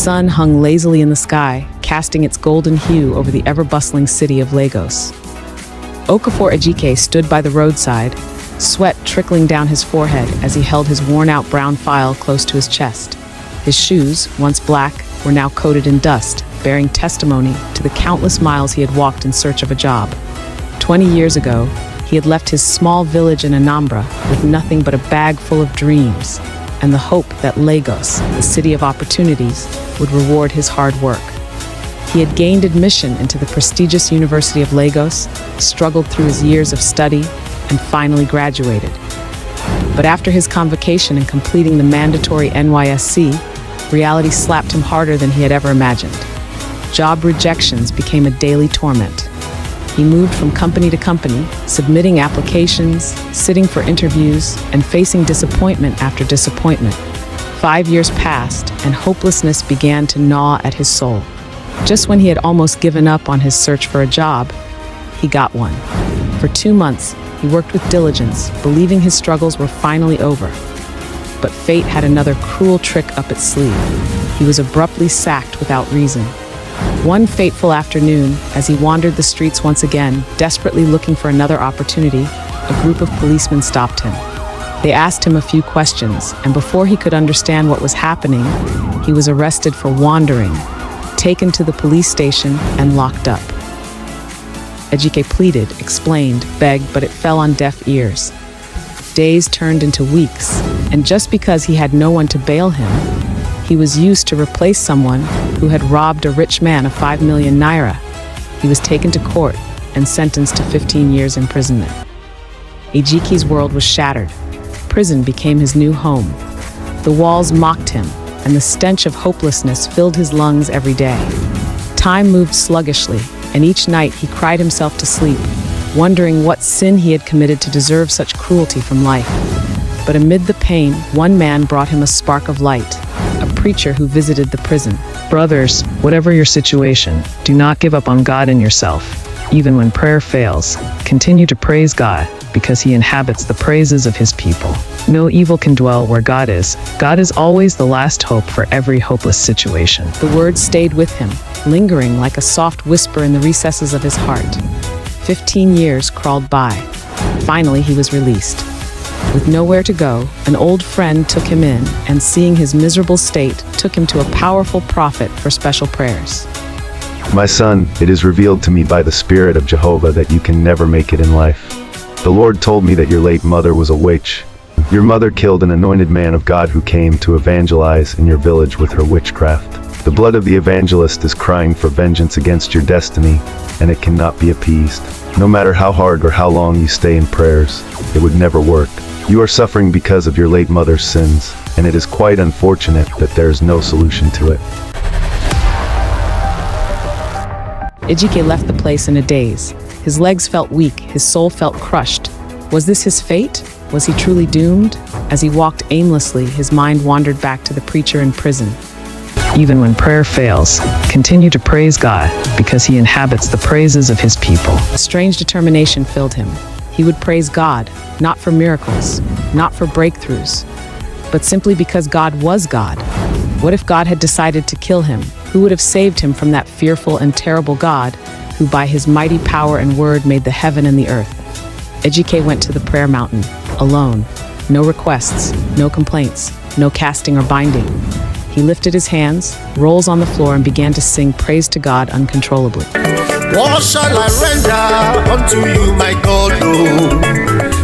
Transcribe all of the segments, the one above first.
sun hung lazily in the sky, casting its golden hue over the ever-bustling city of Lagos. Okafor Ejike stood by the roadside, sweat trickling down his forehead as he held his worn-out brown file close to his chest. His shoes, once black, were now coated in dust, bearing testimony to the countless miles he had walked in search of a job. 20 years ago, he had left his small village in Anambra with nothing but a bag full of dreams and the hope that Lagos, the city of opportunities, would reward his hard work. He had gained admission into the prestigious University of Lagos, struggled through his years of study, and finally graduated. But after his convocation and completing the mandatory NYSC, reality slapped him harder than he had ever imagined. Job rejections became a daily torment. He moved from company to company, submitting applications, sitting for interviews, and facing disappointment after disappointment. 5 years passed, and hopelessness began to gnaw at his soul. Just when he had almost given up on his search for a job, he got one. For 2 months, he worked with diligence, believing his struggles were finally over. But fate had another cruel trick up its sleeve. He was abruptly sacked without reason. One fateful afternoon, as he wandered the streets once again, desperately looking for another opportunity, a group of policemen stopped him. They asked him a few questions, and before he could understand what was happening, he was arrested for wandering, taken to the police station, and locked up. Ejike pleaded, explained, begged, but it fell on deaf ears. Days turned into weeks, and just because he had no one to bail him, he was used to replace someone who had robbed a rich man of 5 million naira. He was taken to court and sentenced to 15 years imprisonment. Ejike's world was shattered. Prison became his new home. The walls mocked him, and the stench of hopelessness filled his lungs every day. Time moved sluggishly, and each night he cried himself to sleep, wondering what sin he had committed to deserve such cruelty from life. But amid the pain, one man brought him a spark of light, a preacher who visited the prison. Brothers, whatever your situation, do not give up on God and yourself. Even when prayer fails, continue to praise God, because He inhabits the praises of His people. No evil can dwell where God is. God is always the last hope for every hopeless situation. The words stayed with him, lingering like a soft whisper in the recesses of his heart. 15 years crawled by. Finally, he was released. With nowhere to go, an old friend took him in, and seeing his miserable state, took him to a powerful prophet for special prayers. My son, it is revealed to me by the Spirit of Jehovah that you can never make it in life. The Lord told me that your late mother was a witch. Your mother killed an anointed man of God who came to evangelize in your village with her witchcraft. The blood of the evangelist is crying for vengeance against your destiny, and it cannot be appeased. No matter how hard or how long you stay in prayers, it would never work. You are suffering because of your late mother's sins, and it is quite unfortunate that there is no solution to it. Ejike left the place in a daze. His legs felt weak, his soul felt crushed. Was this his fate? Was he truly doomed? As he walked aimlessly, his mind wandered back to the preacher in prison. Even when prayer fails, continue to praise God, because He inhabits the praises of His people. A strange determination filled him. He would praise God, not for miracles, not for breakthroughs, but simply because God was God. What if God had decided to kill him? Who would have saved him from that fearful and terrible God, who by His mighty power and word made the heaven and the earth? Ejike went to the prayer mountain, alone. No requests, no complaints, no casting or binding. He lifted his hands, rolls on the floor, and began to sing praise to God uncontrollably. What shall I render unto you, my God, oh,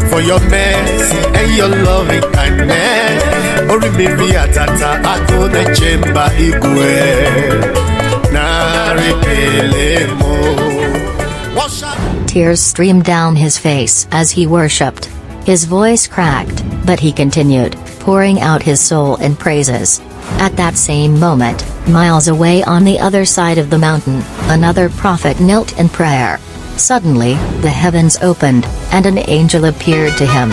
for your mercy and your loving kindness? Orimiri atata akone chemba igwe na repelemo. Tears streamed down his face as he worshipped. His voice cracked, but he continued, pouring out his soul in praises. At that same moment, miles away on the other side of the mountain, another prophet knelt in prayer. Suddenly, the heavens opened, and an angel appeared to him.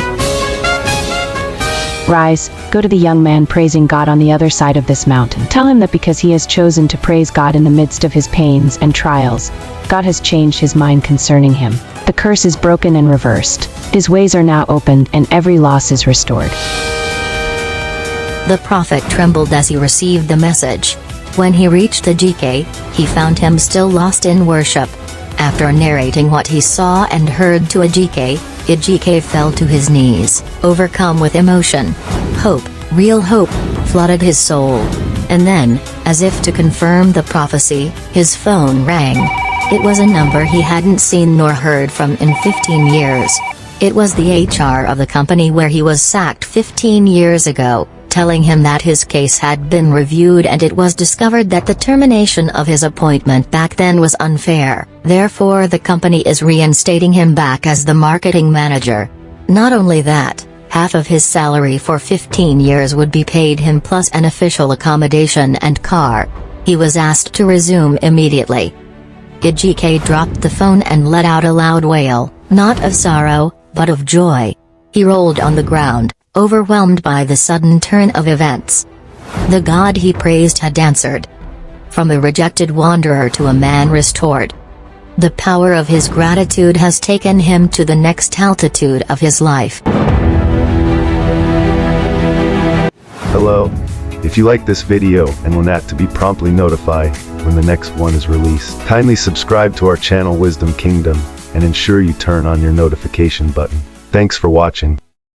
Rise, go to the young man praising God on the other side of this mountain. Tell him that because he has chosen to praise God in the midst of his pains and trials, God has changed his mind concerning him. The curse is broken and reversed. His ways are now opened, and every loss is restored. The prophet trembled as he received the message. When he reached Ejike, he found him still lost in worship. After narrating what he saw and heard to Ejike, Ejike fell to his knees, overcome with emotion. Hope, real hope, flooded his soul. And then, as if to confirm the prophecy, his phone rang. It was a number he hadn't seen nor heard from in 15 years. It was the HR of the company where he was sacked 15 years ago, telling him that his case had been reviewed and it was discovered that the termination of his appointment back then was unfair, therefore the company is reinstating him back as the marketing manager. Not only that, half of his salary for 15 years would be paid him plus an official accommodation and car. He was asked to resume immediately. Ejike dropped the phone and let out a loud wail, not of sorrow, but of joy. He rolled on the ground, overwhelmed by the sudden turn of events. The God he praised had answered. From a rejected wanderer to a man restored. The power of his gratitude has taken him to the next altitude of his life. Hello. If you like this video and want that to be promptly notified when the next one is released, kindly subscribe to our channel Wisdom Kingdom and ensure you turn on your notification button. Thanks for watching.